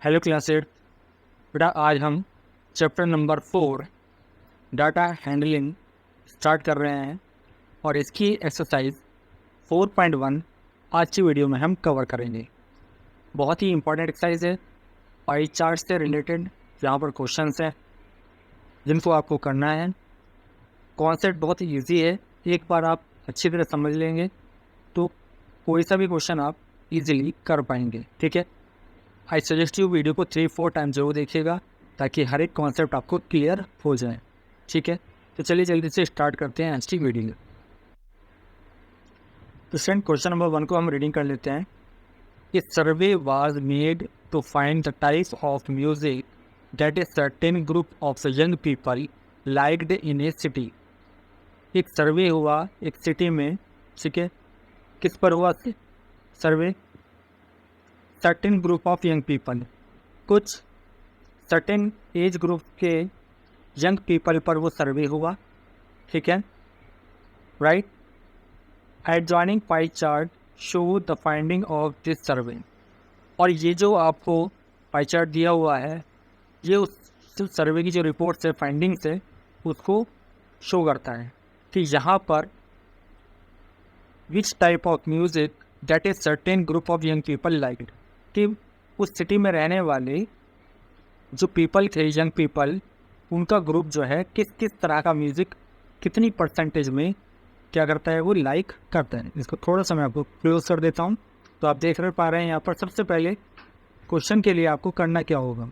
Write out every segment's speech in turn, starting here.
Hello क्लासेट। बेटा आज हम chapter number 4 data handling start कर रहे हैं और इसकी एक्सरसाइज 4.1 आज की वीडियो में हम कवर करेंगे। बहुत ही इंपॉर्टेंट एक्सरसाइज है, पाई चार्ट से रिलेटेड। यहाँ पर क्वेश्चंस हैं जिनको आपको करना है। कॉन्सेप्ट बहुत ही ईजी है, एक बार आप अच्छी तरह समझ लेंगे तो कोई सा भी क्वेश्चन आप इजीली कर पाएंगे। ठीक है, आई सजेस्ट यू वीडियो को 3-4 टाइम जरूर देखिएगा ताकि हर एक कॉन्सेप्ट आपको क्लियर हो जाए। ठीक है, तो चलिए जल्दी से स्टार्ट करते हैं आज की वीडियो। तो स्टूडेंट क्वेश्चन नंबर 1 को हम रीडिंग कर लेते हैं। A survey was made to find the types of music that a certain group of young people liked in a city. एक सर्वे हुआ एक सिटी में। ठीक है, किस पर हुआ survey? Certain group of young people, कुछ सर्टेन एज ग्रुप के यंग पीपल पर वो सर्वे हुआ। ठीक है, right. Adjoining pie chart show the finding of this survey. और ये जो आपको पाई चार्ट दिया हुआ है ये उस सर्वे की जो रिपोर्ट्स है, फाइंडिंग्स है, उसको शो करता है कि यहाँ पर which type of music that a certain group of young people liked, कि उस सिटी में रहने वाले जो पीपल थे, यंग पीपल, उनका ग्रुप जो है किस किस तरह का म्यूज़िक कितनी परसेंटेज में क्या करता है, वो लाइक करता है। इसको थोड़ा सा मैं आपको क्लोज कर देता हूँ तो आप देख पा रहे हैं यहाँ पर। सबसे पहले क्वेश्चन के लिए आपको करना क्या होगा,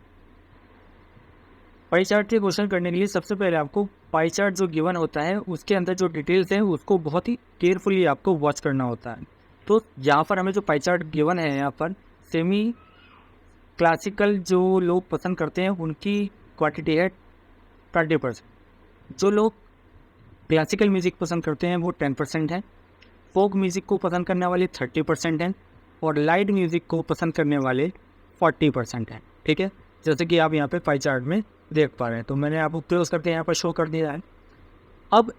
पाई चार्ट के क्वेश्चन करने के लिए सबसे पहले आपको पाई चार्ट जो गिवन होता है उसके अंदर जो डिटेल्स हैं उसको बहुत ही केयरफुली आपको वॉच करना होता है। तो यहाँ पर हमें जो पाई चार्ट गिवन है, यहाँ पर सेमी क्लासिकल जो लोग पसंद करते हैं उनकी क्वांटिटी है 20%। जो लोग क्लासिकल म्यूज़िक पसंद करते हैं वो 10% है। फोक म्यूज़िक को पसंद करने वाले 30% हैं और लाइट म्यूज़िक को पसंद करने वाले 40% हैं। ठीक है, जैसे कि आप यहाँ पे पाई चार्ट में देख पा रहे हैं। तो मैंने आपको क्लोज करके यहाँ पर शो कर दिया है। अब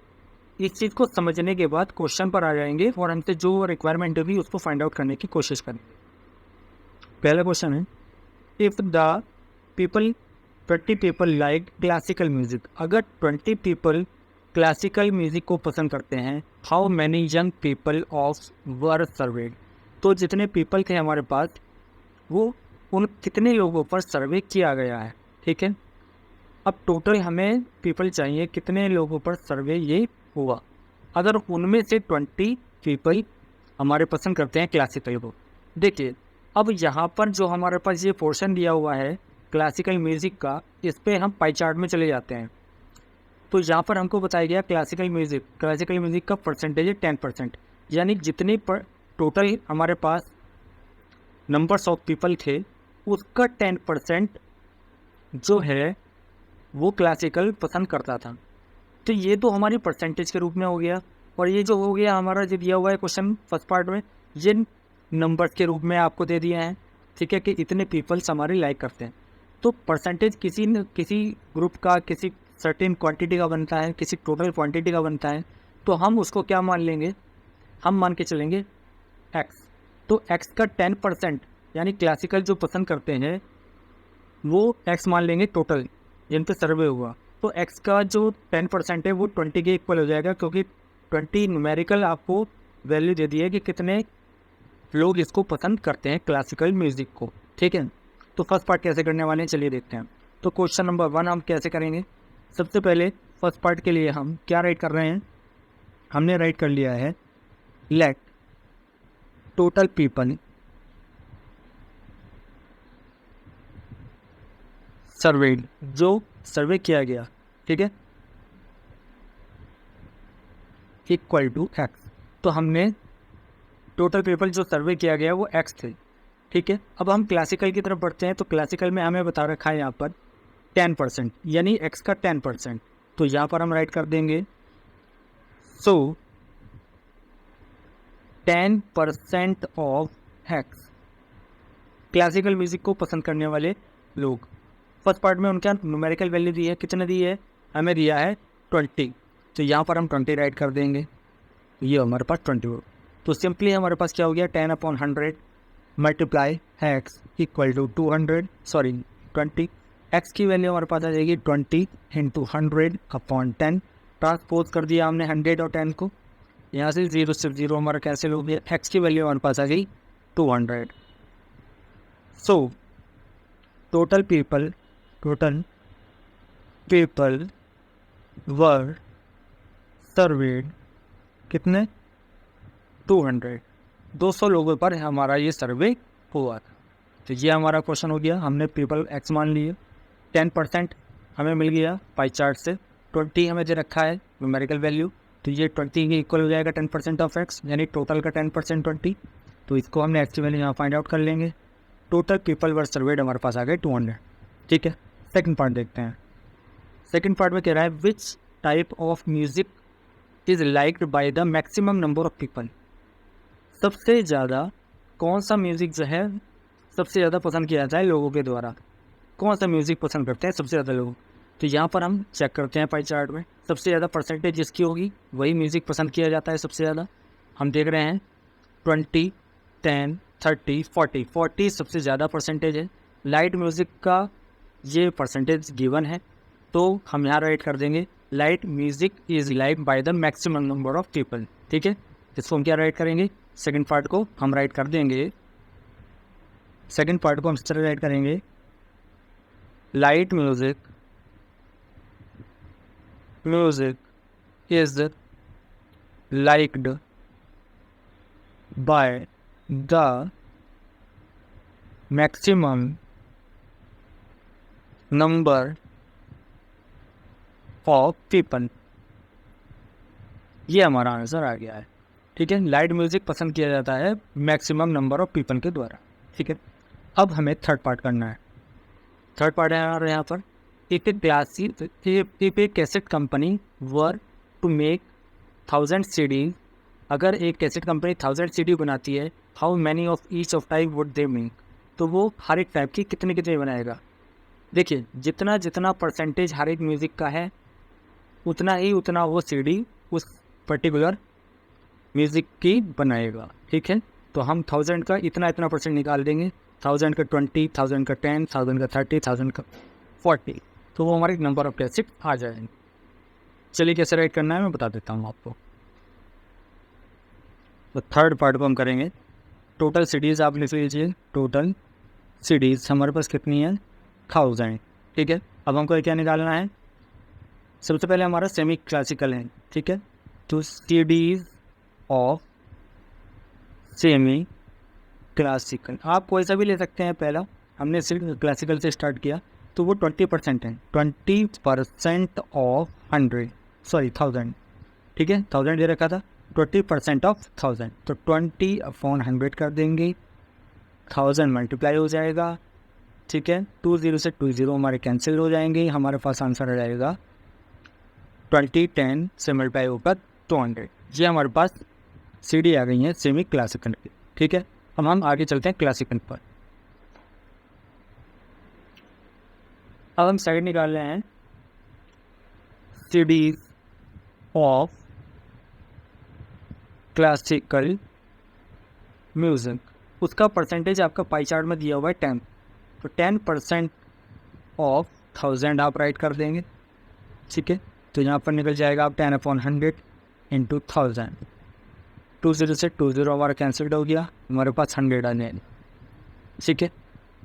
इस चीज़ को समझने के बाद क्वेश्चन पर आ जाएंगे और हमसे जो रिक्वायरमेंट होगी उसको फाइंड आउट करने की कोशिश करेंगे। पहला क्वेश्चन है, if the people 20 people like classical music, अगर 20 पीपल क्लासिकल म्यूज़िक को पसंद करते हैं, how many young people of were served, तो जितने पीपल थे हमारे पास वो उन कितने लोगों पर सर्वे किया गया है। ठीक है, अब टोटल हमें पीपल चाहिए कितने लोगों पर सर्वे ये हुआ। अगर उनमें से 20 पीपल हमारे पसंद करते हैं क्लासिकल को, देखिए अब यहाँ पर जो हमारे पास ये पोर्शन दिया हुआ है क्लासिकल म्यूज़िक का, इस पर हम पाई चार्ट में चले जाते हैं। तो यहाँ पर हमको बताया गया क्लासिकल म्यूज़िक का परसेंटेज है 10%, यानी जितने पर टोटल हमारे पास नंबर्स ऑफ पीपल थे उसका 10% जो है वो क्लासिकल पसंद करता था। तो ये तो हमारी परसेंटेज के रूप में हो गया। और ये जो हो गया हमारा जो दिया हुआ है क्वेश्चन फर्स्ट पार्ट में, ये नंबर्स के रूप में आपको दे दिया है। ठीक है, कि इतने पीपल्स हमारे लाइक करते हैं। तो परसेंटेज किसी न किसी ग्रुप का किसी सर्टेन क्वांटिटी का बनता है, किसी टोटल क्वांटिटी का बनता है। तो हम उसको क्या मान लेंगे, हम मान के चलेंगे एक्स। तो एक्स का 10% यानी क्लासिकल जो पसंद करते हैं वो एक्स मान लेंगे टोटल जिन पे सर्वे हुआ। तो एक्स का जो 10% है वो 20 के इक्वल हो जाएगा, क्योंकि 20 न्यूमेरिकल आपको वैल्यू दे दी है कि कितने लोग इसको पसंद करते हैं क्लासिकल म्यूज़िक को। ठीक है, तो फर्स्ट पार्ट कैसे करने वाले हैं चलिए देखते हैं। तो क्वेश्चन नंबर 1 हम कैसे करेंगे, सबसे पहले फर्स्ट पार्ट के लिए हम क्या राइट कर रहे हैं, हमने राइट कर लिया है लेट टोटल पीपल सर्वेड, जो सर्वे किया गया, ठीक है, इक्वल टू एक्स। तो हमने टोटल पीपल जो सर्वे किया गया वो एक्स थे। ठीक है, अब हम क्लासिकल की तरफ बढ़ते हैं। तो क्लासिकल में हमें बता रखा है यहाँ पर 10%, यानी एक्स का 10%। तो यहाँ पर हम राइट कर देंगे सो 10% ऑफ एक्स, क्लासिकल म्यूज़िक को पसंद करने वाले लोग। फर्स्ट पार्ट में उनका न्यूमेरिकल वैल्यू दी है, कितने दी है, हमें दिया है 20। तो यहाँ पर हम 20 राइट कर देंगे, ये हमारे पास 20 हो। तो सिंपली हमारे पास क्या हो गया 10/100 मल्टीप्लाई एक्स इक्वल टू 20, एक्स की वैल्यू हमारे पास आ जाएगी 20 इंटू 100/10। ट्रांसपोज कर दिया हमने 100 और 10 को, यहाँ से 0 से 0 हमारा कैंसिल हो गया, एक्स की वैल्यू हमारे पास आ गई 200। So total people were served कितने, 200 लोगों पर हमारा ये सर्वे हुआ था। तो ये हमारा क्वेश्चन हो गया। हमने पीपल एक्स मान लिए, 10% हमें मिल गया पाई चार्ट से, 20 हमें जो रखा है न्यूमेरिकल वैल्यू, तो ये 20 के इक्वल हो जाएगा 10% ऑफ एक्स, यानी टोटल का 10% 20। तो इसको हमने एक्स की वैल्यू यहाँ फाइंड आउट कर लेंगे। टोटल पीपल वर सर्वेड हमारे पास आ गए 200। ठीक है, सेकंड पार्ट देखते हैं। सेकंड पार्ट में कह रहा है which type of music is liked by the maximum number of people. सबसे ज़्यादा कौन सा म्यूज़िक जो है सबसे ज़्यादा पसंद किया जाता है लोगों के द्वारा, कौन सा म्यूज़िक पसंद करते हैं सबसे ज़्यादा लोग। तो यहाँ पर हम चेक करते हैं पाई चार्ट में, सबसे ज़्यादा परसेंटेज जिसकी होगी वही म्यूज़िक पसंद किया जाता है सबसे ज़्यादा। हम देख रहे हैं 20, 10, 30, 40 सबसे ज़्यादा परसेंटेज है। लाइट म्यूज़िक का ये परसेंटेज गिवन है, तो हम यहाँ राइट कर देंगे light music is like by the maximum number of people. ठीक है, इसको हम क्या राइट करेंगे, सेकंड पार्ट को हम राइट कर देंगे, सेकंड पार्ट को हम इस तरह राइट करेंगे, light music is liked by the maximum number of people. ये हमारा आंसर आ गया है। ठीक है, लाइट म्यूजिक पसंद किया जाता है मैक्सिमम नंबर ऑफ पीपल के द्वारा। ठीक है, अब हमें थर्ड पार्ट करना है। थर्ड पार्ट है हमारे यहाँ पर, if a cassette company were to make 1000 CD, अगर एक कैसेट कंपनी 1000 सीडी बनाती है, how many of each of type would they make, तो वो हर एक टाइप की कितने कितने बनाएगा। देखिए, जितना जितना परसेंटेज हर एक म्यूज़िक का है उतना वो सीडी उस पर्टिकुलर म्यूज़िक की बनाएगा। ठीक है, तो हम 1000 का इतना परसेंट निकाल देंगे, 1000 का 20, 1000 का 10, 1000 का 30, 1000 का 40, तो वो हमारे नंबर ऑफ कैसेट आ जाएंगे। चलिए कैसे राइट करना है मैं बता देता हूँ आपको। तो थर्ड पार्ट को हम करेंगे, टोटल सीडीज़ आप लिख लीजिए, टोटल सीडीज़ हमारे पास कितनी है 1000। ठीक है, अब हमको क्या निकालना है, सबसे पहले हमारा सेमी क्लासिकल है। ठीक है, तो सीडीज़ ऑफ सेमी क्लासिकल आप कोई सा भी ले सकते हैं। पहला हमने सिर्फ क्लासिकल से स्टार्ट किया, तो वो 20% है, 20% ऑफ 1000। ठीक है, 1000 दे रखा था, 20% ऑफ 1000, तो 20/100 कर देंगे, 1000 मल्टीप्लाई हो जाएगा। ठीक है, 20 से 20 हमारे कैंसिल हो जाएंगे, हमारे पास आंसर आ जाएगा 2010 से मल्टीप्लाई होकर 200। ये हमारे पास सीडी आ गई है सेमी क्लासिकल की। ठीक है, अब हम आगे चलते हैं क्लासिकल पर। अब हम साइड निकाल रहे हैं सीडीज ऑफ क्लासिकल म्यूजिक, उसका परसेंटेज आपका पाई चार्ट में दिया हुआ है 10, तो 10% ऑफ 1000 आप राइट कर देंगे। ठीक है, तो यहाँ पर निकल जाएगा आप 10/100 इंटू 1000, 20 से 20 हमारा कैंसिल्ड हो गया, हमारे पास 100 आ जाएंगे। ठीक है,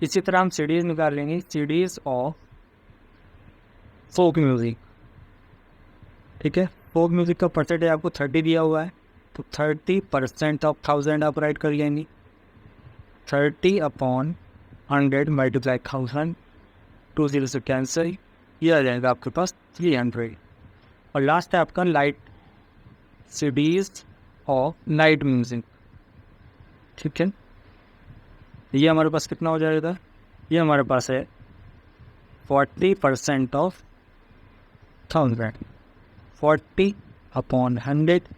इसी तरह हम सीडीज़ निकाल लेंगे, सीडीज़ ऑफ फोक म्यूज़िक। ठीक है, फोक म्यूज़िक का परसेंटेज आपको 30 दिया हुआ है, तो 30% ऑफ 1000 आप राइट कर लेंगे, 30/100 मल्टीप्लाई 1000, 20 से कैंसिल, ये आ जाएगा आपके पास 300। और लास्ट है आपका light CDs of light music. ठीक है, ये हमारे पास कितना हो जाएगा, ये हमारे पास है 40% ऑफ 1000, 40/100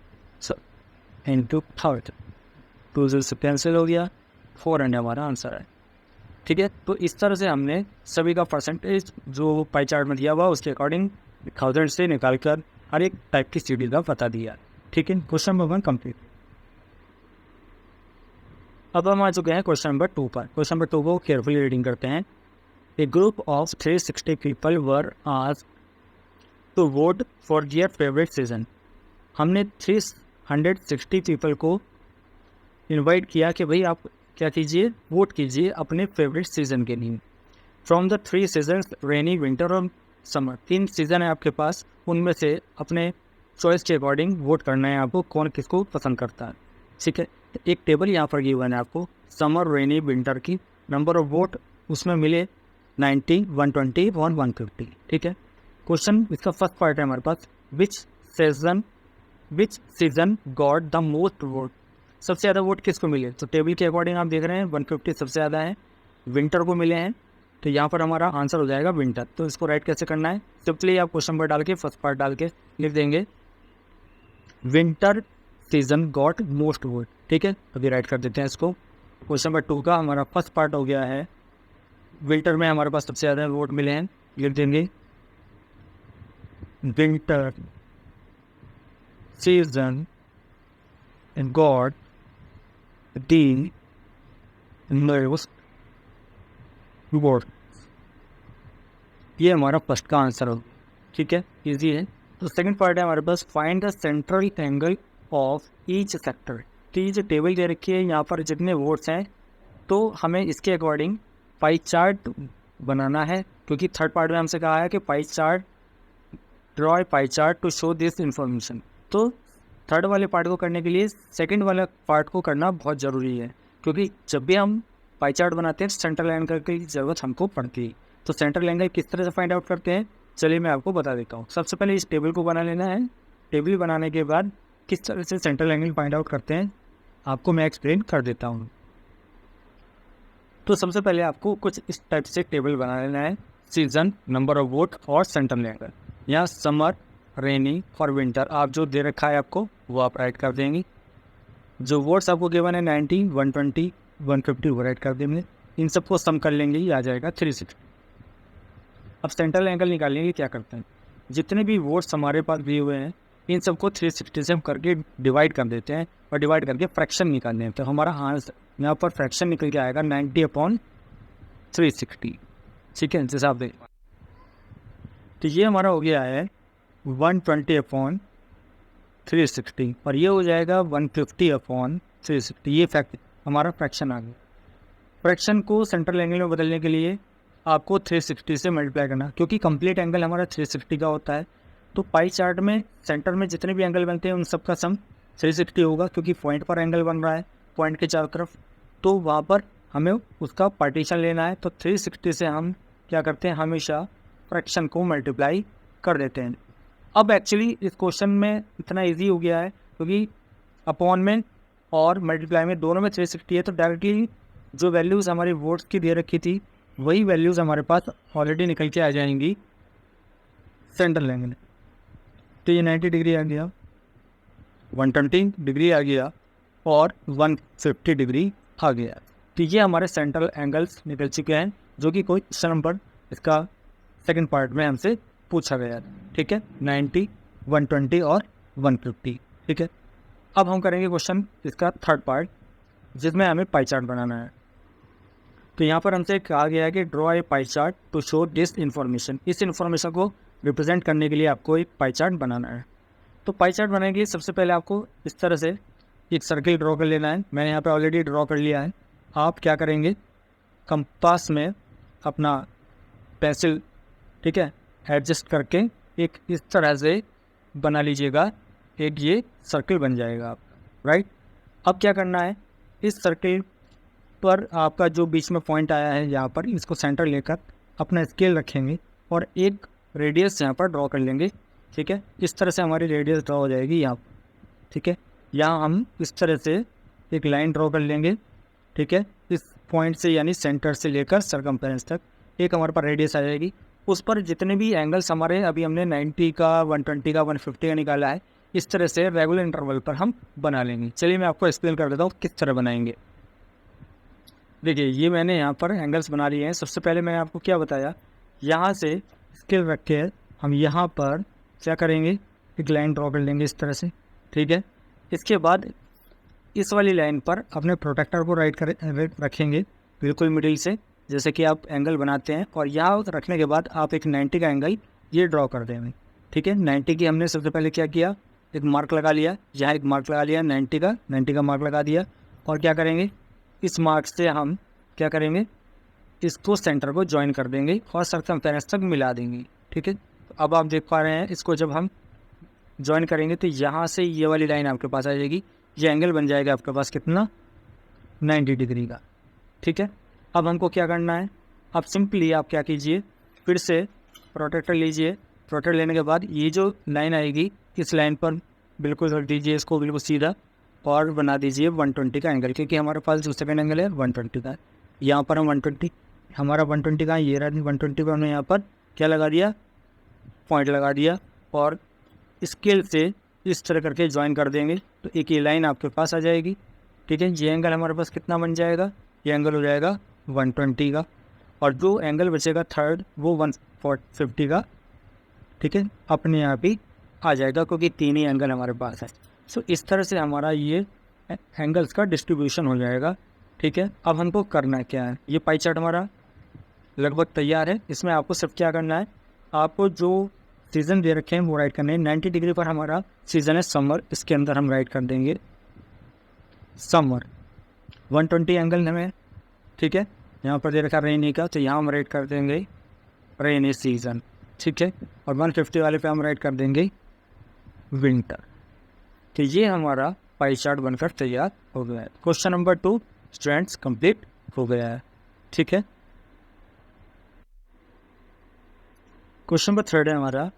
इंटू 1000, 20 से कैंसिल हो गया, 400 हमारा आंसर है। ठीक है, तो इस तरह से हमने सभी का परसेंटेज जो पाई चार्ट में दिया हुआ उसके अकॉर्डिंग 1000 से निकाल कर हर एक टाइप की सीडी का बता दिया। ठीक है, क्वेश्चन नंबर 1 कंप्लीट। अब हम आ चुके हैं क्वेश्चन नंबर 2 पर। क्वेश्चन नंबर 2 को केयरफुली रीडिंग करते हैं। A group of 360 people were asked to vote for their favourite season. हमने 360 पीपल को इनवाइट किया कि भाई आप क्या कीजिए, वोट कीजिए अपने फेवरेट सीज़न के लिए। From the 3 seasons rainy, winter और समर, 3 सीज़न है आपके पास, उनमें से अपने चॉइस के अकॉर्डिंग वोट करना है आपको, कौन किसको पसंद करता है। ठीक है, एक टेबल यहाँ पर गिवन है आपको समर, रेनी, विंटर की। नंबर ऑफ वोट उसमें मिले 90, 120 और 150। ठीक है, क्वेश्चन इसका फर्स्ट पार्ट है हमारे पास, which season got the most vote. सबसे ज़्यादा वोट किसको मिले? तो टेबल के अकॉर्डिंग आप देख रहे हैं 150 सबसे ज़्यादा है, विंटर को मिले हैं, तो यहाँ पर हमारा आंसर हो जाएगा विंटर। तो इसको राइट कैसे करना है? सिंपली आप क्वेश्चन पर डाल के फर्स्ट पार्ट डाल के लिख देंगे winter season got most vote. ठीक है, अभी राइट कर देते हैं इसको। क्वेश्चन नंबर 2 का हमारा फर्स्ट पार्ट हो गया है, विंटर में हमारे पास सबसे ज़्यादा वोट मिले हैं, लिख देंगे winter season got the most vote. ये हमारा फर्स्ट का आंसर हो। ठीक है, इजी है। तो सेकंड पार्ट है हमारे पास, find the central angle of each sector. तो ये जो टेबल दे रखी है यहाँ पर जितने वोट्स हैं, तो हमें इसके अकॉर्डिंग पाई चार्ट बनाना है, क्योंकि थर्ड पार्ट में हमसे कहा है कि pie chart, draw pie chart to show this information. तो थर्ड वाले पार्ट को करने के लिए सेकंड वाला पार्ट को करना बहुत ज़रूरी है, क्योंकि जब भी हम पाई चार्ट बनाते हैं सेंट्रल एंगल की ज़रूरत हमको पड़ती है। तो सेंट्रल एंगल किस तरह से फाइंड आउट करते हैं, चलिए मैं आपको बता देता हूँ। सबसे पहले इस टेबल को बना लेना है। टेबल बनाने के बाद किस तरह से सेंट्रल एंगल फाइंड आउट करते हैं आपको मैं एक्सप्लेन कर देता हूँ। तो सबसे पहले आपको कुछ इस टाइप से टेबल बना लेना है, सीजन, नंबर ऑफ वोट और सेंट्रल एंगल। यहाँ समर, रेनी और विंटर आप जो दे रखा है आपको वो आप राइट कर देंगे। जो वोट्स आपको गिवन है 90, 120, 150 वो राइट कर देंगे। इन सबको सम कर लेंगे, ये आ जाएगा 360। अब सेंट्रल एंगल निकालने के लिए क्या करते हैं, जितने भी वोट्स हमारे पास दिए हुए हैं इन सबको 360 से हम करके डिवाइड कर देते हैं और डिवाइड करके फ्रैक्शन निकालते हैं। तो हमारा आंसर यहाँ पर फ्रैक्शन निकल के आएगा 90/360। ठीक है, जैसे आप देख, तो ये हमारा हो गया है 120/360 और ये हो जाएगा 150/360। ये हमारा फ्रैक्शन आ गया। फ्रैक्शन को सेंट्रल एंगल में बदलने के लिए आपको 360 से मल्टीप्लाई करना, क्योंकि कंप्लीट एंगल हमारा 360 का होता है। तो पाई चार्ट में सेंटर में जितने भी एंगल बनते हैं उन सब का सम 360 होगा, क्योंकि पॉइंट पर एंगल बन रहा है पॉइंट के चारों तरफ, तो वहाँ पर हमें उसका पार्टीशन लेना है। तो 360 से हम क्या करते हैं, हमेशा फ्रैक्शन को मल्टीप्लाई कर देते हैं। अब एक्चुअली इस क्वेश्चन में इतना ईजी हो गया है, क्योंकि अपॉन में और मल्टीप्लाई में दोनों में 360 है, तो डायरेक्टली जो वैल्यूज़ हमारी वोट्स की दे रखी थी वही वैल्यूज़ हमारे पास ऑलरेडी निकल के आ जाएंगी सेंट्रल एंगल। तो ये 90 डिग्री आ गया, 120 डिग्री आ गया और 150 डिग्री आ गया। तो ये हमारे सेंट्रल एंगल्स निकल चुके हैं, जो कि कोई क्वेश्चन नंबर इसका सेकंड पार्ट में हमसे पूछा गया। ठीक है, 90, 120 और 150। ठीक है, अब हम करेंगे क्वेश्चन इसका थर्ड पार्ट, जिसमें हमें पाई चार्ट बनाना है। तो यहाँ पर हमसे कहा गया है कि draw a pie chart to show this information. इस इन्फॉर्मेशन को रिप्रेजेंट करने के लिए आपको एक पाई चार्ट बनाना है। तो पाई चार्ट बनाने के लिए सबसे पहले आपको इस तरह से एक सर्किल ड्रॉ कर लेना है। मैंने यहाँ पे ऑलरेडी ड्रॉ कर लिया है। आप क्या करेंगे, कंपास में अपना पेंसिल, ठीक है, एडजस्ट करके एक इस तरह से बना लीजिएगा, एक ये सर्किल बन जाएगा आपका। राइट, अब क्या करना है, इस सर्किल पर आपका जो बीच में पॉइंट आया है यहाँ पर, इसको सेंटर लेकर अपना स्केल रखेंगे और एक रेडियस यहाँ पर ड्रॉ कर लेंगे। ठीक है, इस तरह से हमारी रेडियस ड्रॉ हो जाएगी यहाँ। ठीक है, यहाँ हम इस तरह से एक लाइन ड्रॉ कर लेंगे। ठीक है, इस पॉइंट से यानी सेंटर से लेकर सरकमफेरेंस तक एक हमारे पास रेडियस आ जाएगी। उस पर जितने भी एंगल्स हमारे अभी हमने 90 का, 120 का, 150 का निकाला है, इस तरह से रेगुलर इंटरवल पर हम बना लेंगे। चलिए मैं आपको एक्सप्लेन कर देता हूँ किस तरह बनाएंगे। देखिए, ये मैंने यहाँ पर एंगल्स बना लिए हैं। सबसे पहले मैंने आपको क्या बताया, यहाँ से स्केल रख के हम यहाँ पर क्या करेंगे, एक लाइन ड्रॉ कर लेंगे इस तरह से। ठीक है, इसके बाद इस वाली लाइन पर अपने प्रोटेक्टर को रखेंगे बिल्कुल मिडिल से, जैसे कि आप एंगल बनाते हैं, और यहाँ रखने के बाद आप एक 90 का एंगल ये ड्रॉ कर देंगे। ठीक है, 90 की हमने सबसे पहले क्या किया, एक मार्क लगा लिया, यहाँ एक मार्क लगा लिया 90 का मार्क लगा दिया, और क्या करेंगे, इस मार्क से हम क्या करेंगे, इसको सेंटर को ज्वाइन कर देंगे और सर्कमफेरेंस तक मिला देंगे। ठीक है, तो अब आप देख पा रहे हैं, इसको जब हम ज्वाइन करेंगे तो यहाँ से ये वाली लाइन आपके पास आ जाएगी, ये एंगल बन जाएगा आपके पास कितना, 90 डिग्री का। ठीक है, अब हमको क्या करना है, अब सिंपली आप क्या कीजिए, फिर से प्रोटेक्टर लीजिए, प्रोटेक्टर लेने के बाद ये जो लाइन आएगी इस लाइन पर बिल्कुल रख दीजिए इसको बिल्कुल सीधा, और बना दीजिए 120 का एंगल, क्योंकि हमारे पास जो सेकेंड एंगल है 120 का है। यहाँ पर हम 120, हमारा 120 का ये रहा 120 पर हमने यहाँ पर क्या लगा दिया, पॉइंट लगा दिया, और स्केल से इस तरह करके ज्वाइन कर देंगे तो एक ये लाइन आपके पास आ जाएगी। ठीक है, ये एंगल हमारे पास कितना बन जाएगा, ये एंगल हो जाएगा 120 का, और जो एंगल बचेगा थर्ड वो 150 का। ठीक है, अपने आप ही आ जाएगा क्योंकि तीन ही एंगल हमारे पास है। सो इस तरह से हमारा ये एंगल्स का डिस्ट्रीब्यूशन हो जाएगा। ठीक है, अब हमको करना क्या है, ये पाई चार्ट हमारा लगभग तैयार है। इसमें आपको सिर्फ क्या करना है, आपको जो सीज़न दे रखे हैं वो राइट करने हैं। 90 डिग्री पर हमारा सीज़न है समर, इसके अंदर हम राइट कर देंगे समर। 120 एंगल हमें, ठीक है, यहाँ पर दे रखा रेनी का, तो यहाँ हम राइट कर देंगे रेनी सीज़न। ठीक है, और 150 वाले पे हम राइट कर देंगे विंटर। तो ये हमारा पाई चार्ट बनकर तैयार हो गया है। क्वेश्चन नंबर 2 स्टूडेंट्स कंप्लीट हो गया है। ठीक है, क्वेश्चन नंबर 3 है हमारा,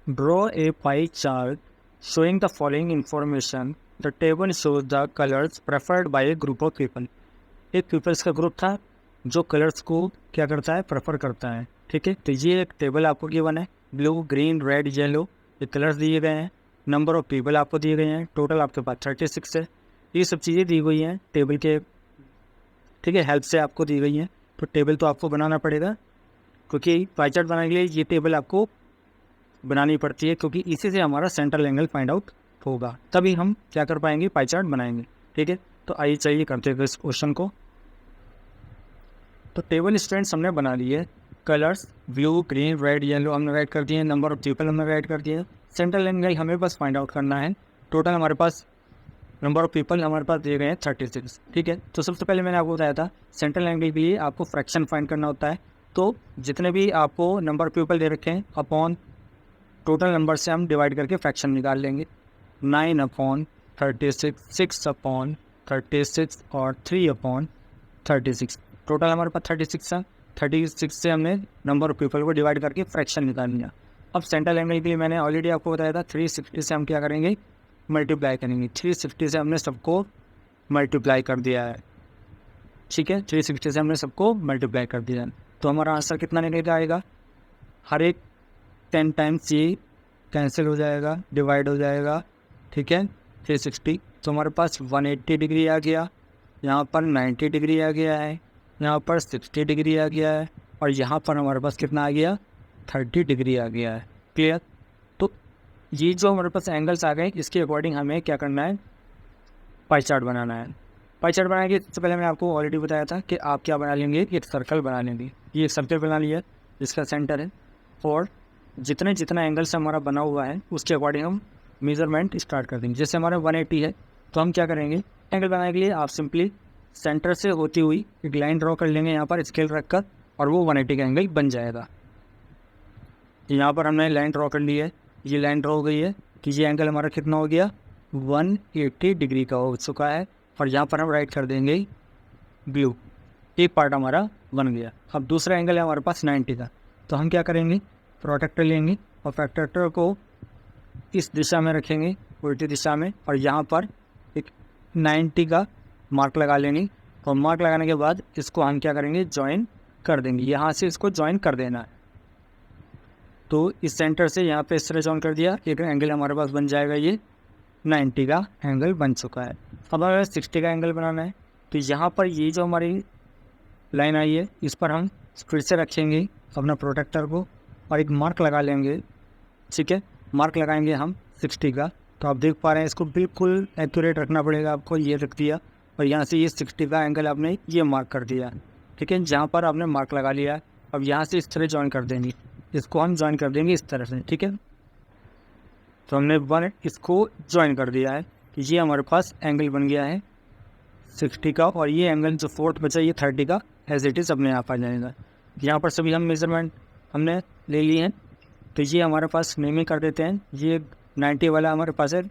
draw a pie chart showing the following information, the table shows the colours preferred bye A group of people. एक पीपल्स का ग्रुप था जो कलर्स को क्या करता है, प्रेफर करता है। ठीक है, तो ये एक टेबल आपको गिवन है, ब्लू ग्रीन रेड येलो ये कलर्स दिए गए हैं, नंबर ऑफ पीपल आपको दिए गए हैं, टोटल आपके पास 36 है। ये सब चीज़ें दी गई हैं टेबल के, ठीक है, हेल्प से आपको दी गई हैं। तो टेबल तो आपको बनाना पड़ेगा, क्योंकि पाई चार्ट बनाने के लिए ये टेबल आपको बनानी पड़ती है, क्योंकि इसी से हमारा सेंट्रल एंगल फाइंड आउट होगा, तभी हम क्या कर पाएंगे, पाई चार्ट बनाएंगे। ठीक है, तो आइए चलिए करते हैं इस क्वेश्चन को। तो टेबल स्टूडेंट्स हमने बना लिए, colours blue green red yellow हमने राइट कर दिए, नंबर ऑफ पीपल हमने राइट कर दिए, सेंट्रल एंगल हमें बस फाइंड आउट करना है। टोटल हमारे पास नंबर ऑफ पीपल हमारे पास दिए गए हैं 36। ठीक है, तो सबसे पहले मैंने आपको बताया था सेंट्रल एंगल के लिए आपको फ्रैक्शन फाइंड करना होता है। तो जितने भी आपको नंबर ऑफ पीपल दे रखे हैं अपॉन टोटल नंबर से हम डिवाइड करके फ्रैक्शन निकाल लेंगे। 9/36, 6/36 और 3/36। टोटल हमारे पास 36 है, 36 से हमने नंबर ऑफ पीपल को डिवाइड करके फ्रैक्शन निकाल लिया। अब सेंट्रल एंगल के लिए मैंने ऑलरेडी आपको बताया था 360 से हम क्या करेंगे, मल्टीप्लाई करेंगे। 360 से हमने सबको मल्टीप्लाई कर दिया है। ठीक है, 360 से हमने सबको मल्टीप्लाई कर दिया है, तो हमारा आंसर कितना निकल आएगा, हर एक 10 टाइम्स ये कैंसिल हो जाएगा, डिवाइड हो जाएगा। ठीक है, 360, तो हमारे पास 180 डिग्री आ गया, यहाँ पर 90 डिग्री आ गया है, यहाँ पर 60 डिग्री आ गया है, और यहाँ पर हमारे पास कितना आ गया, 30 डिग्री आ गया है। क्लियर, तो ये जो हमारे पास एंगल्स आ गए इसके अकॉर्डिंग हमें क्या करना है, पाई चार्ट बनाना है। पाई चार्ट बनाने के सबसे पहले मैंने आपको ऑलरेडी बताया था कि आप क्या बना लेंगे, एक सर्कल बना लेंगे। ये एक सर्कल बना लिया जिसका सेंटर है, और जितना एंगल से हमारा बना हुआ है उसके अकॉर्डिंग हम मेजरमेंट स्टार्ट कर देंगे। जैसे हमारा 180 है तो हम क्या करेंगे, एंगल बनाने के लिए आप सिंपली सेंटर से होती हुई एक लाइन ड्रॉ कर लेंगे यहाँ पर स्केल रख कर, और वो 180 का एंगल बन जाएगा। यहाँ पर हमने लाइन ड्रॉ कर ली है, ये लाइन ड्रॉ हो गई है कि ये एंगल हमारा कितना हो गया, 180 डिग्री का हो चुका है, और यहाँ पर हम राइट कर देंगे ब्लू। एक पार्ट हमारा बन गया। अब दूसरा एंगल है हमारे पास 90 का, तो हम क्या करेंगे, प्रोटेक्टर लेंगे और प्रोटेक्टर को इस दिशा में रखेंगे, उल्टी दिशा में, और यहाँ पर एक 90 का मार्क लगा लेंगे, और मार्क लगाने के बाद इसको हम क्या करेंगे, ज्वाइन कर देंगे। यहाँ से इसको ज्वाइन कर देना है, तो इस सेंटर से यहाँ पे इस तरह ज्वाइन कर दिया, एक एंगल हमारे पास बन जाएगा, ये 90 का एंगल बन चुका है। अब हमें 60 का एंगल बनाना है, तो यहाँ पर ये जो हमारी लाइन आई है इस पर हम फिर से रखेंगे अपना प्रोटेक्टर को और एक मार्क लगा लेंगे। ठीक है, मार्क लगाएंगे हम 60 का, तो आप देख पा रहे हैं इसको बिल्कुल एक्यूरेट रखना पड़ेगा आपको, ये रख दिया और यहाँ से ये 60 का एंगल आपने ये मार्क कर दिया, ठीक है, जहाँ पर आपने मार्क लगा लिया। अब यहाँ से इस तरह ज्वाइन कर देंगे, इसको हम ज्वाइन कर देंगे इस तरह से, ठीक है। तो हमने इसको ज्वाइन कर दिया है, कि ये हमारे पास एंगल बन गया है 60 का, और ये एंगल जो फोर्थ बचा ये 30 का एज इट इज़ अपने यहाँ आ जाएगा। यहाँ पर सभी हम मेजरमेंट हमने ले लिए हैं, तो ये हमारे पास नेमिंग कर देते हैं। ये 90 वाला हमारे पास है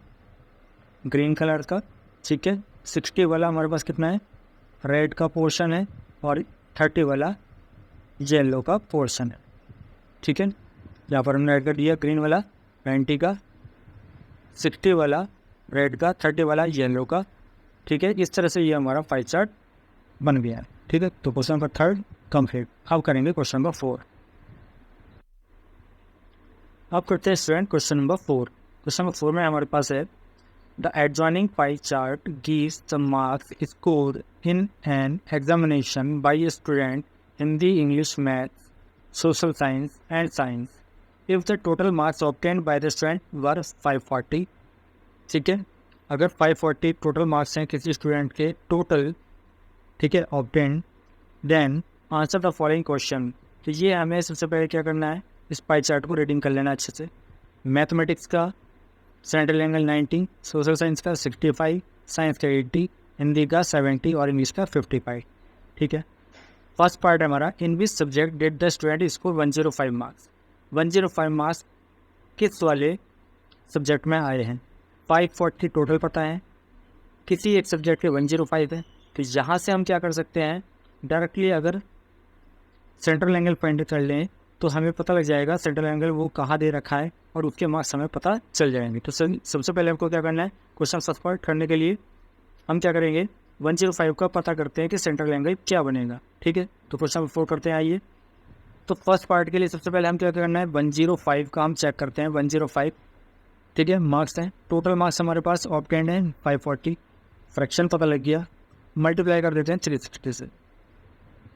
ग्रीन कलर का, ठीक है। 60 वाला हमारे पास कितना है, रेड का पोर्शन है, और 30 वाला येलो का पोर्शन है, ठीक है। यहाँ पर हमने ऐड कर दिया ग्रीन वाला 90 का, 60 वाला रेड का, 30 वाला येलो का, ठीक है। इस तरह से ये हमारा पाई चार्ट बन गया है, ठीक है। तो क्वेश्चन नंबर 3 कंप्लीट। अब करेंगे क्वेश्चन नंबर 4। अब करते हैं student question number 4। Question number 4 में हमारे पास है the adjoining pie chart gives the marks scored in an examination by student Hindi, English, maths, social science and science if the total marks obtained by the student वर 540, ठीक है। अगर 540 total marks हैं किसी student के total, ठीक है, obtained, then answer the following question. तो ये हमें सबसे पहले क्या करना है, इस पाई चार्ट को रीडिंग कर लेना अच्छे से। मैथमेटिक्स का सेंट्रल एंगल 90, सोशल साइंस का 65, साइंस का 80, हिंदी का 70 और इंग्लिश का 55, ठीक है। फर्स्ट पार्ट है हमारा, in which subject did the student score 105 marks. 105 marks किस वाले सब्जेक्ट में आए हैं। 540 टोटल पता है, किसी एक सब्जेक्ट के 105 है। तो यहाँ से हम क्या कर सकते हैं, डायरेक्टली अगर सेंट्रल एंगल फाइंड कर लें तो हमें पता लग जाएगा सेंट्रल एंगल वो कहाँ दे रखा है, और उसके मार्क्स हमें पता चल जाएंगे। तो सबसे पहले हमको क्या करना है, क्वेश्चन सॉल्व करने के लिए हम क्या करेंगे, 105 का पता करते हैं कि सेंट्रल एंगल क्या बनेगा, ठीक है। तो क्वेश्चन नंबर 4 करते हैं, आइए। तो फर्स्ट पार्ट के लिए सबसे पहले हम क्या करना है, 105 का हम चेक करते हैं। 105, ठीक है, मार्क्स हैं, टोटल मार्क्स हमारे पास ऑब्टेन्ड है 540, फ्रैक्शन पता लग गया, मल्टीप्लाई कर देते हैं 360 से,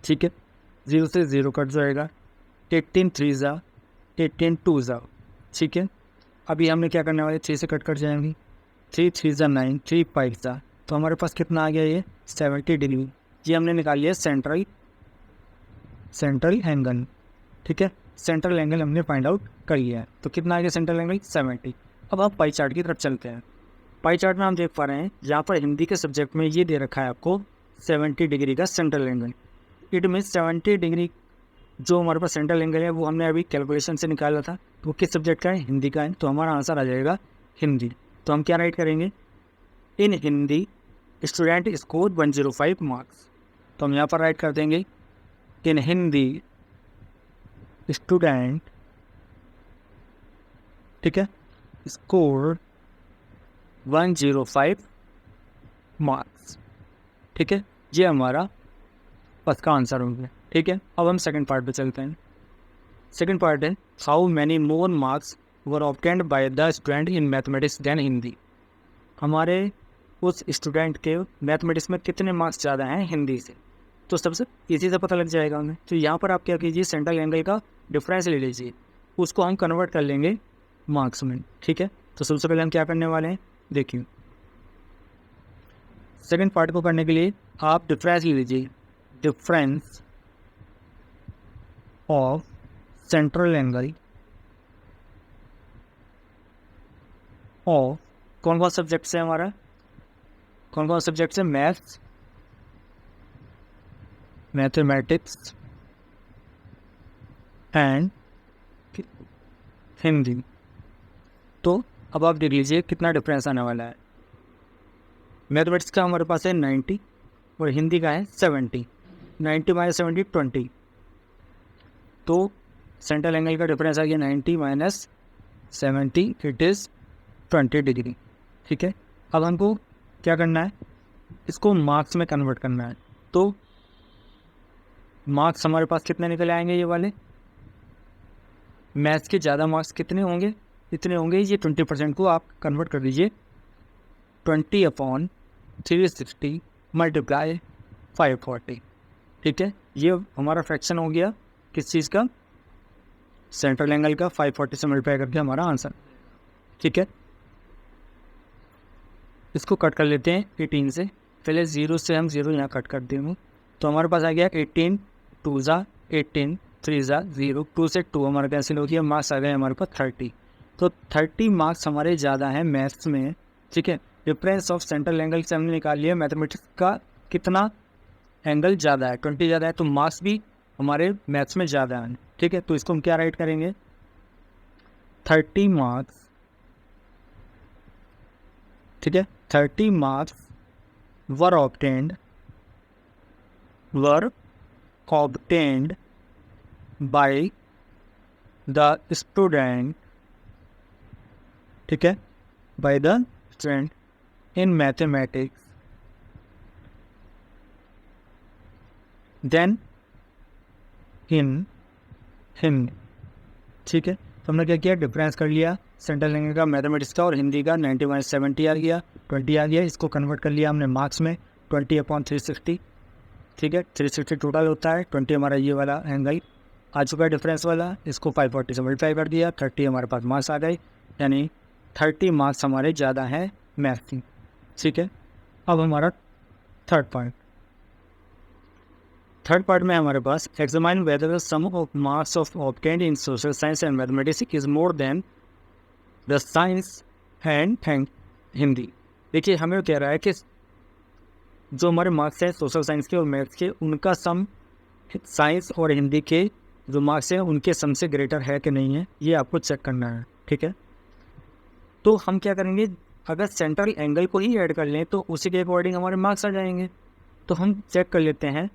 ठीक है। 0 से 0 कट जाएगा, 18 3 जा 18 2 जा, ठीक है। अभी हमने क्या करने वाले, 3 से कट जाएंगी, 3 3 जा 9, 3 5 जा, तो हमारे पास कितना आ गया, ये 70 डिग्री। ये हमने निकाल लिया सेंट्रल एंगल, ठीक है। सेंट्रल एंगल हमने फाइंड आउट कर लिया है, तो कितना आ गया सेंट्रल एंगल 70। अब आप पाई चार्ट की तरफ चलते हैं। पाई चार्ट में हम देख पा रहे हैं यहाँ पर हिंदी के सब्जेक्ट में ये दे रखा है आपको 70 डिग्री का central angle. It means 70 degree जो हमारे पास सेंट्रल एंगल है वो हमने अभी कैलकुलेशन से निकाला था, तो वो किस सब्जेक्ट का है, हिंदी का है। तो हमारा आंसर आ जाएगा हिंदी। तो हम क्या राइट करेंगे, इन हिंदी स्टूडेंट स्कोर 105 मार्क्स। तो हम यहाँ पर राइट कर देंगे, इन हिंदी स्टूडेंट, ठीक है, स्कोर 105 मार्क्स, ठीक है। ये हमारा फर्स्ट का आंसर हो गया, ठीक है। अब हम सेकंड पार्ट पे चलते हैं। सेकंड पार्ट है, how many more marks were obtained by the student in mathematics than Hindi. हमारे उस स्टूडेंट के मैथमेटिक्स में कितने मार्क्स ज़्यादा हैं हिंदी से। तो सबसे इसी से पता लग जाएगा हमें। तो यहाँ पर आप क्या कीजिए, सेंट्रल एंगल का डिफरेंस ले लीजिए, उसको हम कन्वर्ट कर लेंगे मार्क्स में, ठीक है। तो सबसे पहले हम क्या करने वाले हैं, देखिए सेकंड पार्ट को करने के लिए आप डिफरेंस ले लीजिए, difference of central angle of कौन कौन सब्जेक्ट है हमारा, कौन कौन सब्जेक्ट है, मैथ्स, मैथमेटिक्स एंड हिंदी। तो अब आप देख लीजिए कितना डिफरेंस आने वाला है। मैथमेटिक्स का हमारे पास है 90 और हिंदी का है 70। 90 माइनस 70 20, तो सेंट्रल एंगल का डिफरेंस आ गया 90 माइनस 70, इट इज़ 20 डिग्री, ठीक है। अब हमको क्या करना है, इसको मार्क्स में कन्वर्ट करना है। तो मार्क्स हमारे पास कितने निकल आएंगे, ये वाले मैथ्स के ज़्यादा मार्क्स कितने होंगे, इतने होंगे। ये 20% को आप कन्वर्ट कर दीजिए, 20/360 मल्टीप्लाई 540, ठीक है। ये हमारा फ्रैक्शन हो गया किस चीज़ का, सेंट्रल एंगल का। 540 से मल्टीप्लाई करके हमारा आंसर, ठीक है। इसको कट कर लेते हैं 18 से। पहले 0 से हम 0 यहाँ कट कर देंगे, तो हमारे पास आ गया 18 2 ज़ा 18 3 ज़ा 0, 2 से 2 हमारा कैंसिल हो गया, मार्क्स आ गए हमारे पास 30। तो 30 मार्क्स हमारे ज़्यादा हैं मैथ्स में, ठीक है। डिफरेंस ऑफ सेंट्रल एंगल से हमने निकाल लिया मैथमेटिक्स का कितना एंगल ज़्यादा है, 20 ज़्यादा है, तो मार्क्स भी हमारे मैथ्स में ज़्यादा है, ठीक है। तो इसको हम क्या राइट करेंगे, 30 मार्क्स, ठीक है, 30 marks were obtained by the student, ठीक है, by the student in mathematics, then in Hindi, ठीक है। तो हमने क्या किया, डिफरेंस कर लिया सेंट्रल एंगल का मैथमेटिक्स का और हिंदी का, 90 - 70 आ गया, 20 आ गया। इसको कन्वर्ट कर लिया हमने मार्क्स में, 20/360, ठीक है। 360 टोटल होता है, 20 हमारा ये वाला एंगल आ चुका है डिफरेंस वाला, इसको 540 से मल्टीप्लाई कर दिया, 30 हमारे पास मार्क्स आ गए, यानी 30 मार्क्स हमारे ज़्यादा हैं मैथ की, ठीक है। अब हमारा थर्ड पार्ट में हमारे पास examine whether the sum of marks of obtained in social science and mathematics is more than the science and Hindi. देखिए हमें कह रहा है कि जो हमारे मार्क्स हैं सोशल साइंस के और मैथ्स के, उनका सम साइंस और हिंदी के जो मार्क्स हैं उनके सम से ग्रेटर है कि नहीं है, ये आपको चेक करना है, ठीक है। तो हम क्या करेंगे, अगर सेंट्रल एंगल को ही ऐड कर लें तो उसी के अकॉर्डिंग हमारे मार्क्स आ जाएंगे। तो हम चेक कर लेते हैं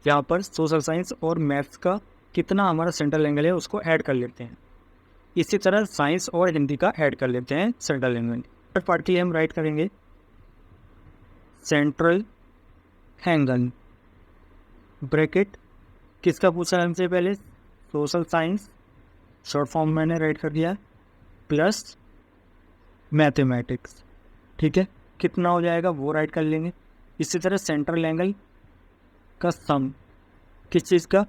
यहाँ पर सोशल साइंस और मैथ्स का कितना हमारा सेंट्रल एंगल है, उसको ऐड कर लेते हैं। इसी तरह साइंस और हिंदी का ऐड कर लेते हैं सेंट्रल एंगल। थर्ड पार्ट की हम राइट करेंगे सेंट्रल एंगल, ब्रैकेट किसका पूछा हमसे पहले, सोशल साइंस, शॉर्ट फॉर्म मैंने राइट कर दिया, प्लस मैथमेटिक्स, ठीक है। कितना हो जाएगा वो राइट कर लेंगे। इसी तरह सेंट्रल एंगल का सम किस चीज़ का,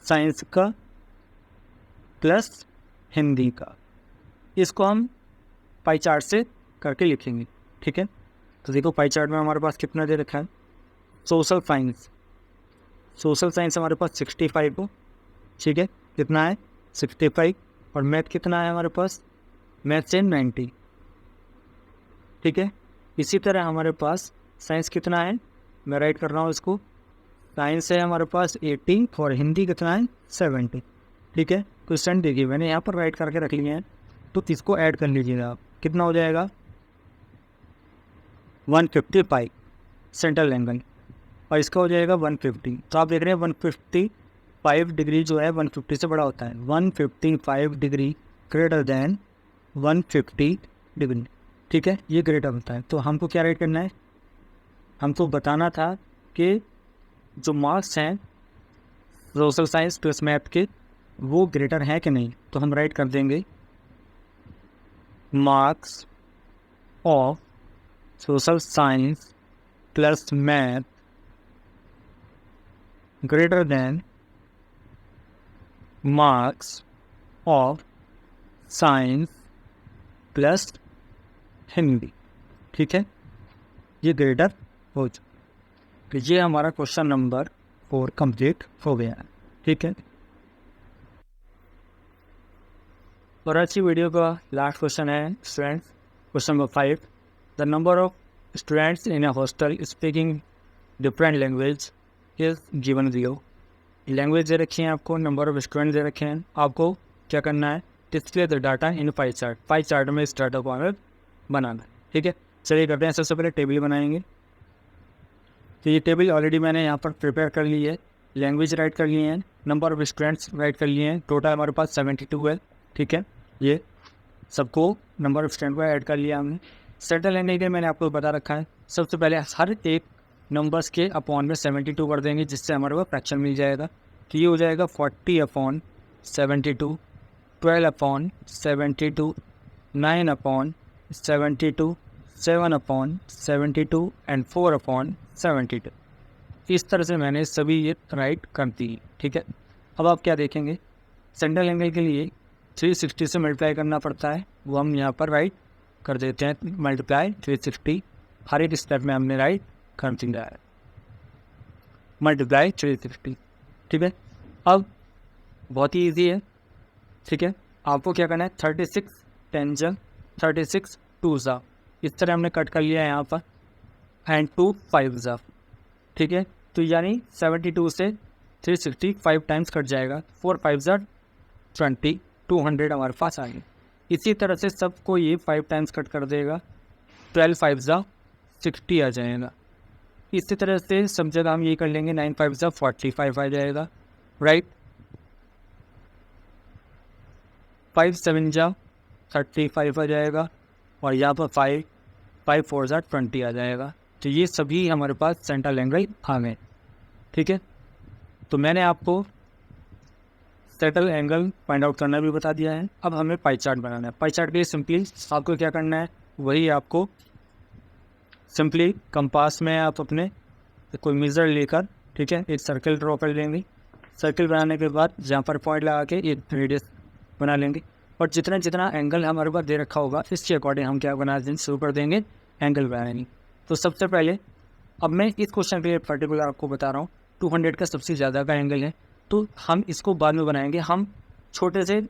साइंस का प्लस हिंदी का, इसको हम पाई चार्ट से करके लिखेंगे, ठीक है। तो देखो पाई चार्ट में हमारे पास कितना दे रखा है, सोशल साइंस हमारे पास 65 हो, ठीक है, कितना है 65, और मैथ कितना है हमारे पास, मैथ से 90, ठीक है। इसी तरह हमारे पास साइंस कितना है, मैं राइट कर रहा हूँ इसको, साइंस है हमारे पास 80 और हिंदी कितना है 70, ठीक है। क्वेश्चन देखिए मैंने यहाँ पर राइट करके रख लिए हैं, तो इसको ऐड कर लीजिएगा आप, कितना हो जाएगा 155 सेंट्रल एंगल, और इसका हो जाएगा 150। तो आप देख रहे हैं 155 डिग्री जो है 150 से बड़ा होता है, 155 डिग्री ग्रेटर देन 150 डिग्री, ठीक है, ये ग्रेटर होता है। तो हमको क्या राइट करना है, हमको बताना था कि जो मार्क्स हैं सोशल साइंस प्लस मैथ के वो ग्रेटर हैं कि नहीं। तो हम राइट कर देंगे marks of social science plus math greater than marks of science plus Hindi, ठीक है, ये ग्रेटर हो जाए। तो ये हमारा क्वेश्चन नंबर 4 कंप्लीट हो गया है, ठीक है। और अच्छी वीडियो का लास्ट क्वेश्चन है students, question number 5, the number of students in a hostel speaking different language is given 0। Language दे रखी है आपको, नंबर ऑफ स्टूडेंट दे रखे हैं, आपको क्या करना है, display the data in pie chart, pie chart में इस डाटा को हमें बनाना, ठीक है। चलिए करते हैं, सबसे पहले टेबल बनाएंगे। तो ये टेबल ऑलरेडी मैंने यहाँ पर प्रिपेयर कर ली है, लैंग्वेज राइट कर लिए हैं, नंबर ऑफ स्टूडेंट्स राइट कर लिए हैं, टोटल हमारे पास 72 है, ठीक है। ये सबको नंबर ऑफ स्टूडेंट को ऐड कर लिया हमने। सेंट्रल एंगल के मैंने आपको बता रखा है, सबसे पहले हर एक नंबर्स के अपॉन में 72 कर देंगे, जिससे हमारे को फ्रैक्शन मिल जाएगा। तो ये हो जाएगा 40/72, 12/72, 9/72, 7/72 एंड 4/72। इस तरह से मैंने सभी ये राइट कर दी, ठीक है। अब आप क्या देखेंगे, सेंट्रल एंगल के लिए 360 से मल्टीप्लाई करना पड़ता है, वो हम यहाँ पर राइट कर देते हैं मल्टीप्लाई 360, हर एक स्टेप में हमने राइट कर दिया है मल्टीप्लाई 360। ठीक है, अब बहुत ही ईजी है। ठीक है, आपको क्या करना है 36 10 जा 36 2 जा, इस तरह हमने कट कर लिया है यहाँ पर, एंड 2 5 जा। ठीक है, तो यानी 72 से 360 5 टाइम्स कट जाएगा, 4 5 जा 20, 200 हमारे पास आएंगे। इसी तरह से सबको ये 5 टाइम्स कट कर देगा, 12 5 जा 60 आ जाएगा। इसी तरह से सब जगह हम ये कर लेंगे, 9 5 जा 45 आ जाएगा, राइट। 5 7 जा 35 आ जाएगा, और यहाँ पर 5 5 4 जा 20 आ जाएगा। तो ये सभी हमारे पास सेंट्रल एंगल आ गए। ठीक है, तो मैंने आपको सेंट्रल एंगल फाइंड आउट करना भी बता दिया है। अब हमें पाई चार्ट बनाना है। पाई चार्ट के लिए सिंपली आपको क्या करना है, वही आपको सिंपली कंपास में आप अपने कोई मेजर लेकर, ठीक है, एक सर्कल ड्रॉ कर लेंगे। सर्कल बनाने के बाद जहाँ पर पॉइंट लगा के एक रेडियस बना लेंगे, और जितना जितना एंगल हमारे पास दे रखा होगा इसके अकॉर्डिंग हम क्या बनाना शुरू कर देंगे, एंगल बनाएंगे। तो सबसे पहले अब मैं इस क्वेश्चन के लिए पर्टिकुलर आपको बता रहा हूँ, 200 का सबसे ज़्यादा का एंगल है, तो हम इसको बाद में बनाएंगे। हम छोटे से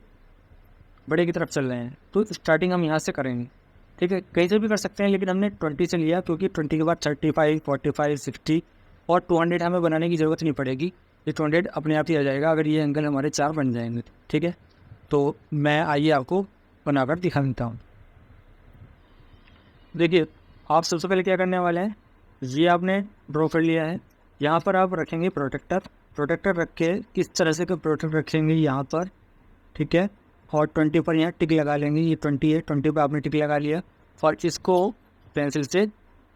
बड़े की तरफ चल रहे हैं, तो स्टार्टिंग हम यहाँ से करेंगे। ठीक है, कहीं से भी कर सकते हैं, लेकिन हमने 20 से लिया क्योंकि 20 के बाद 35 45 60 और 200 हमें बनाने की ज़रूरत नहीं पड़ेगी, ये 200 अपने आप ही आ जाएगा अगर ये एंगल हमारे 4 बन जाएंगे। ठीक है, तो मैं आइए आपको बनाकर दिखा देता हूँ। देखिए, आप सबसे पहले क्या करने वाले हैं, ये आपने ड्रॉ कर लिया है। यहाँ पर आप रखेंगे प्रोटेक्टर, प्रोटेक्टर रख के इस तरह से प्रोटेक्टर रखेंगे यहाँ पर। ठीक है, और 20 पर यहाँ टिक लगा लेंगे, ये 20 है, 20 पर आपने टिक लगा लिया, और इसको पेंसिल से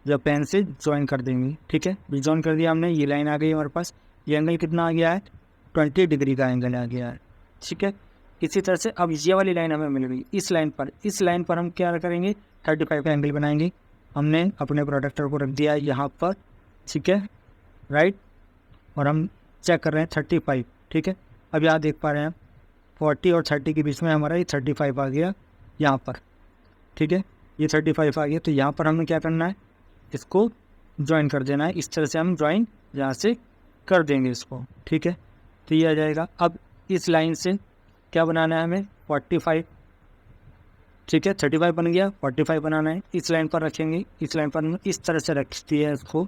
या पेन से ज्वाइन कर देंगे। ठीक है, ज्वाइन कर दिया हमने, ये लाइन आ गई हमारे पास। ये एंगल कितना आ गया है, 20 डिग्री का एंगल आ गया है। ठीक है, इसी तरह से अब ये वाली लाइन हमें मिल गई। इस लाइन पर हम क्या करेंगे, 35 का एंगल बनाएंगे। हमने अपने प्रोटेक्टर को रख दिया यहाँ पर, ठीक है, राइट, और हम चेक कर रहे हैं 35। ठीक है, अब यहाँ देख पा रहे हैं 40 और 30 के बीच में हमारा ये 35 आ गया यहाँ पर। ठीक है, ये 35 आ गया, तो यहाँ पर हमें क्या करना है, इसको ज्वाइन कर देना है। इस तरह से हम ज्वाइन यहाँ से कर देंगे इसको। ठीक है, तो ये आ जाएगा। अब इस लाइन से क्या बनाना है हमें, 45। ठीक है, 35 बन गया, 45 बनाना है। इस लाइन पर रखेंगे, इस लाइन पर इस तरह से रखती है इसको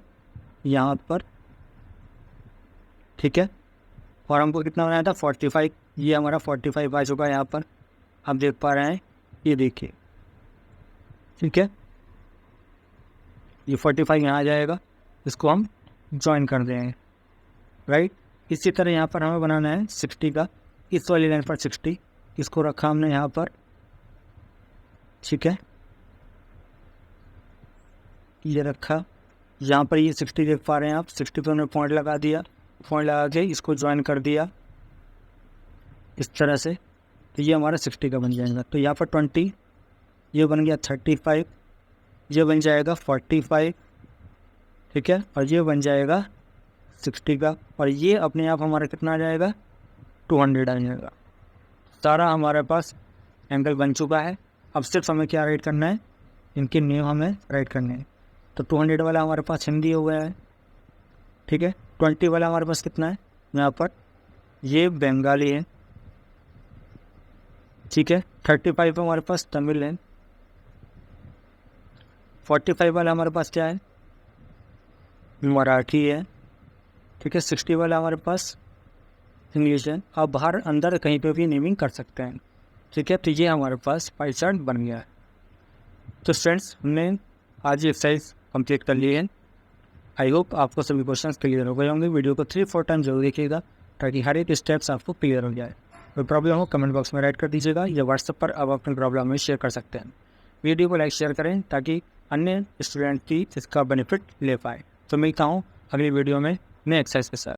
यहाँ पर। ठीक है, और हमको कितना बनाया था, 45। ये हमारा 45 आ चुका है यहाँ पर, आप देख पा रहे हैं, ये देखिए। ठीक है, ये 45 यहाँ आ जाएगा, इसको हम ज्वाइन कर देंगे, राइट। इसी तरह यहाँ पर हमें बनाना है 60 का, इस वाली लाइन पर 60, इसको रखा हमने यहाँ पर। ठीक है, ये रखा यहाँ पर, ये 60 देख पा रहे हैं आप, 60 पर हमने पॉइंट लगा दिया, पॉइंट लगा के इसको ज्वाइन कर दिया इस तरह से, तो ये हमारा 60 का बन जाएगा। तो यहाँ पर 20, ये बन गया 35, ये बन जाएगा 45। ठीक है, और ये बन जाएगा 60 का, और ये अपने आप हमारा कितना आ जाएगा, 200 आ जाएगा। सारा हमारे पास एंगल बन चुका है। अब सिर्फ हमें क्या राइट करना है, इनके नेम हमें राइट करने हैं। तो 200 वाला हमारे पास हिंदी हो गया है। ठीक है, 20 वाला हमारे पास कितना है यहाँ पर, ये बंगाली है। ठीक है, 35 हमारे पास तमिल है। 45 वाला हमारे पास क्या है, मराठी है। ठीक है, 60 वाला हमारे पास इंग्लिश है। आप बाहर अंदर कहीं पे भी नेमिंग कर सकते हैं। ठीक है, तो ये हमारे पास पाई चार्ट बन गया है। तो फ्रेंड्स, हमने आज ये एक्सरसाइज कंप्लीट कर ली है। आई होप आपको सभी क्वेश्चंस क्लियर हो गए होंगे। वीडियो को 3-4 टाइम जरूर देखिएगा ताकि हर एक स्टेप्स आपको क्लियर हो जाए। कोई प्रॉब्लम हो कमेंट बॉक्स में राइट कर दीजिएगा, या व्हाट्सएप पर आप अपनी प्रॉब्लम में शेयर कर सकते हैं। वीडियो को लाइक शेयर करें ताकि अन्य स्टूडेंट भी इसका बेनिफिट ले पाए। तो मिलता हूँ अगली वीडियो में नए एक्सरसाइज के साथ।